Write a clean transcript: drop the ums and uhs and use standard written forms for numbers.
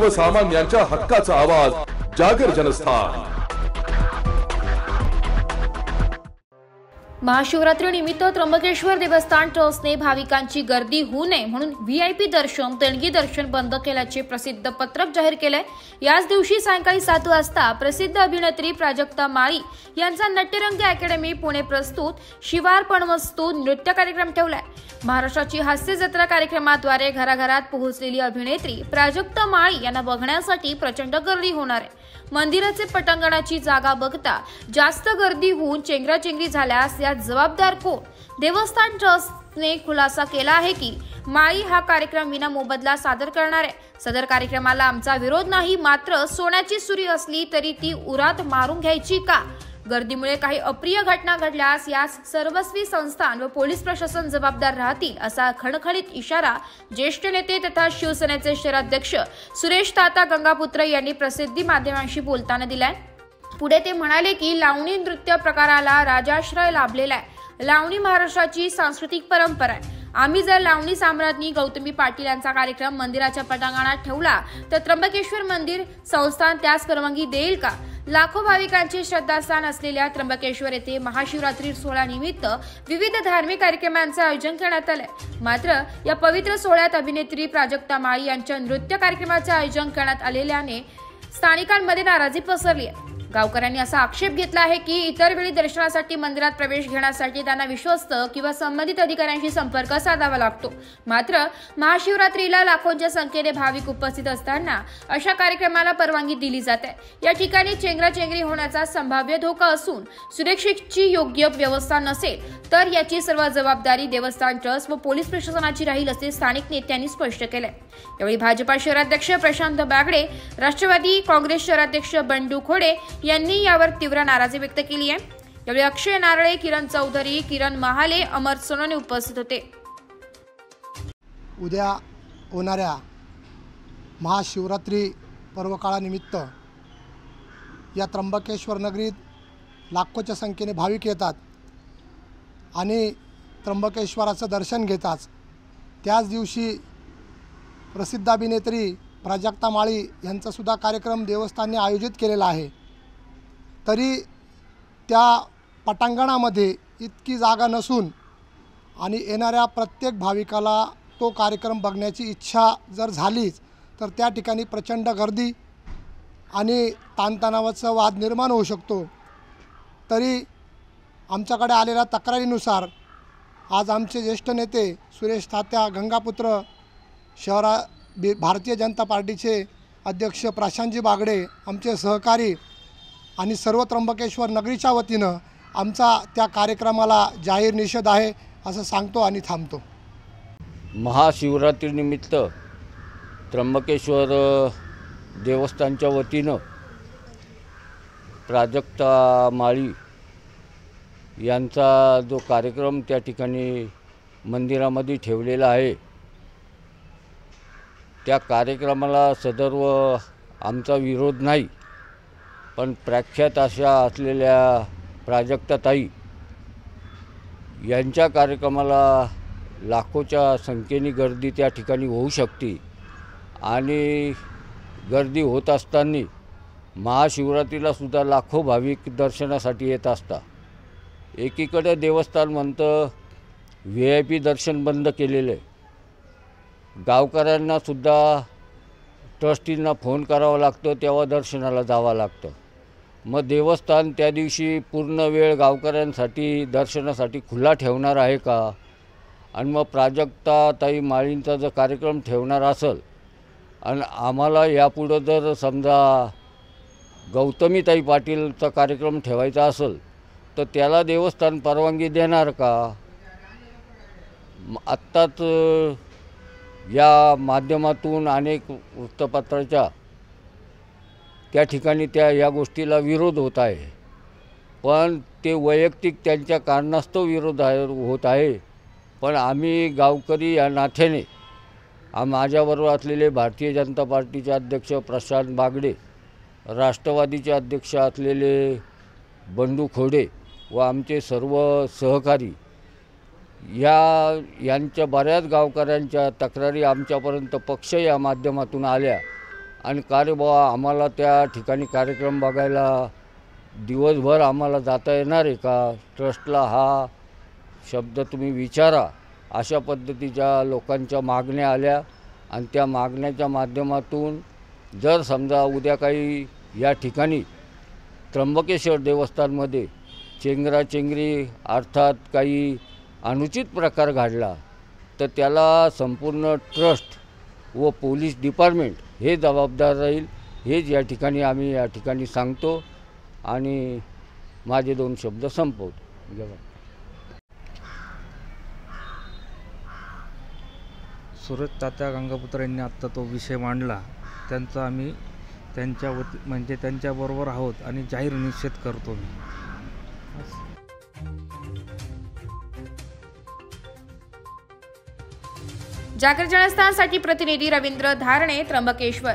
सर्वसामान्यांच्या हक्काचा आवाज जागर जनस्थान। महाशिवरात्रीनिमित्त त्र्यंबकेश्वर देवस्थान ट्रस्टने भाविकांची गर्दी होऊ नये म्हणून व्हीआयपी दर्शन, देणगी दर्शन बंद केल्याचे प्रसिद्ध पत्रक जाहीर केले। याच दिवशी सायंकाळी 7 वाजता प्रसिद्ध अभिनेत्री प्राजक्ता माळी यांचा नाट्यरंग अकॅडमी पुणे प्रस्तुत शिवार्पणमस्तू नृत्य कार्यक्रम ठेवलाय। महाराष्ट्राची हास्य जत्रा कार्यक्रमाद्वारे घराघरात पोहोचलेली अभिनेत्री प्राजक्ता माळी यांना बघण्यासाठी प्रचंड गर्दी होणार आहे। मंदिराचे पटांगणाची जागा बघता जास्त गर्दी होऊन चेंगराचेंगरी झाल्यास यात जबाबदार कोण? देवस्थान ट्रस्टने खुलासा केला आहे की माळी हा कार्यक्रम विना मोबदला सादर करणार आहे। सदर कार्यक्रमाला आमचा विरोध नाही, मात्र सोन्याची सुरी असली तरी ती उरात मारून घ्यायची का? गर्दीमुळे काही अप्रिय घटना घडल्यास यास सर्वस्वी संस्थान व पोलीस प्रशासन जबाबदार राहतील असा खणखणीत इशारा ज्येष्ठ नेते तथा शिवसेनेचे शहराध्यक्ष सुरेश ताता गंगापुत्र यांनी प्रसिद्धी माध्यमांशी बोलताना दिलाय। पुढे ते म्हणाले की लावणी नृत्य प्रकाराला राजाश्रय लाभलेला आहे। लावणी महाराष्ट्राची सांस्कृतिक परंपरा आहे। आम्ही जर लावणी साम्राज्ञी गौतमी पाटील यांचा कार्यक्रम मंदिराच्या पटांगणात ठेवला तर त्र्यंबकेश्वर मंदिर संस्थान त्यास परवानगी देईल का? लाखो भाविकांचे श्रद्धास्थान असलेल्या त्र्यंबकेश्वर येथे महाशिवरात्री सोहळ्यानिमित्त विविध धार्मिक कार्यक्रमांचे आयोजन करण्यात आले। मात्र या पवित्र सोहळ्यात अभिनेत्री प्राजक्ता माळी यांच्या नृत्य कार्यक्रमाचे आयोजन करण्यात आलेल्याने स्थानिकांमध्ये नाराजी पसरली आहे। गावकऱ्यांनी असा आक्षेप घेतला आहे की इतर वेळी दर्शनासाठी मंदिरात प्रवेश घेण्यासाठी त्यांना विश्वस्त किंवा संबंधित अधिकाऱ्यांशी संपर्क साधावा लागतो। मात्र महाशिवरात्रीला लाखोंच्या संख्येने भाविक उपस्थित असताना अशा कार्यक्रमाला परवानगी दिली जाते। या ठिकाणी चेंगराचेंगरी होण्याचा संभाव्य धोका असून सुरक्षेची योग्य व्यवस्था नसेल तर याची सर्व जबाबदारी देवस्थान ट्रस्ट व पोलीस प्रशासनाची राहील असे स्थानिक नेत्यांनी स्पष्ट केले। यावेळी भाजपा शहराध्यक्ष प्रशांत बागडे, राष्ट्रवादी काँग्रेस शहराध्यक्ष बंडू खोडे यांनी यावर तीव्र नाराजी व्यक्त केली आहे। यावेळी अक्षय नारळे, किरण चौधरी, किरण महाले, अमर सोनोने उपस्थित होते। उद्या होणाऱ्या महाशिवरात्री पर्वकाळानिमित्त या त्र्यंबकेश्वर नगरीत लाखोच्या संख्येने भाविक येतात आणि त्र्यंबकेश्वराचं दर्शन घेतात। त्याच दिवशी प्रसिद्ध अभिनेत्री प्राजक्ता माळी यांचा सुद्धा कार्यक्रम देवस्थानने आयोजित केलेला आहे। तरी त्या पटांगणामध्ये इतकी जागा नसून आणि येणाऱ्या प्रत्येक भाविकाला तो कार्यक्रम बघण्याची इच्छा जर झालीच तर त्या ठिकाणी प्रचंड गर्दी आणि ताणतणावाचा वाद निर्माण होऊ शकतो। तरी आमच्याकडे आलेल्या तक्रारीनुसार आज आमचे ज्येष्ठ नेते सुरेश तात्या गंगापुत्र, भारतीय जनता पार्टीचे अध्यक्ष प्रशांतजी बागडे, आमचे सहकारी आणि सर्व त्र्यंबकेश्वर नगरीच्या वतीनं आमचा त्या कार्यक्रमाला जाहीर निषेध आहे असं सांगतो आणि थांबतो। महाशिवरात्रीनिमित्त त्र्यंबकेश्वर देवस्थानच्या वतीनं प्राजक्ता माळी यांचा जो कार्यक्रम त्या ठिकाणी मंदिरामध्ये ठेवलेला आहे, त्या कार्यक्रमाला सदर्व आमचा विरोध नाही, पण प्रख्यात अशा असलेल्या प्राजक्ताताई यांच्या कार्यक्रमाला लाखोच्या संख्येने गर्दी त्या ठिकाणी होऊ शकते आणि गर्दी होत असताना महाशिवरात्रीला सुद्धा लाखो भाविक दर्शनासाठी येत असतात। एकीकडे देवस्थान म्हणतं व्हीआयपी दर्शन बंद केलेलं आहे, गावकऱ्यांना सुद्धा ट्रस्टींना फोन करावा लागतो तेव्हा दर्शनाला जावं लागतं। मग देवस्थान त्या दिवशी पूर्ण वेळ गावकऱ्यांसाठी दर्शनासाठी खुला ठेवणार आहे का? आणि मग प्राजक्ताताई माळींचा जर कार्यक्रम ठेवणार असेल आणि आम्हाला यापुढं जर समजा गौतमीताई पाटीलचा कार्यक्रम ठेवायचा असेल तर त्याला देवस्थान परवानगी देणार का? आत्ताच या माध्यमातून अनेक वृत्तपत्राच्या त्या ठिकाणी या गोष्टीला विरोध होत आहे, पण ते वैयक्तिक त्यांच्या कारणास्तव विरोध होत आहे। पण आम्ही गावकरी या नात्याने माझ्याबरोबर असलेले भारतीय जनता पार्टीचे अध्यक्ष प्रशांत बागडे, राष्ट्रवादीचे अध्यक्ष असलेले बंडू खोडे व आमचे सर्व सहकारी यांच्या बऱ्याच गावकऱ्यांच्या तक्रारी आमच्यापर्यंत पक्ष या माध्यमातून आल्या आणि का रे बुवा आम्हाला त्या ठिकाणी कार्यक्रम बघायला दिवसभर आम्हाला जाता येणार आहे का, ट्रस्टला हा शब्द तुम्ही विचारा, अशा पद्धतीच्या लोकांच्या मागण्या आल्या. आणि त्या मागण्याच्या माध्यमातून जर समजा उद्या काही या ठिकाणी त्र्यंबकेश्वर देवस्थानमध्ये चेंगराचेंगरी अर्थात काही अनुचित प्रकार घडला तर त्याला संपूर्ण ट्रस्ट व पोलीस डिपार्टमेंट हे जबाबदार राहील, हेच या ठिकाणी सांगतो आणि माझे 2 शब्द संपवतो. सूरज तात्या गंगापुत्र यांनी आत्ता तो विषय मांडला, त्यांचा आम्ही त्यांच्याबरोबर आहोत आणि जाहीर निषेध करतो मी. जागर जनस्थानसाठी प्रतिनिधी रवींद्र धारणे, त्र्यंबकेश्वर.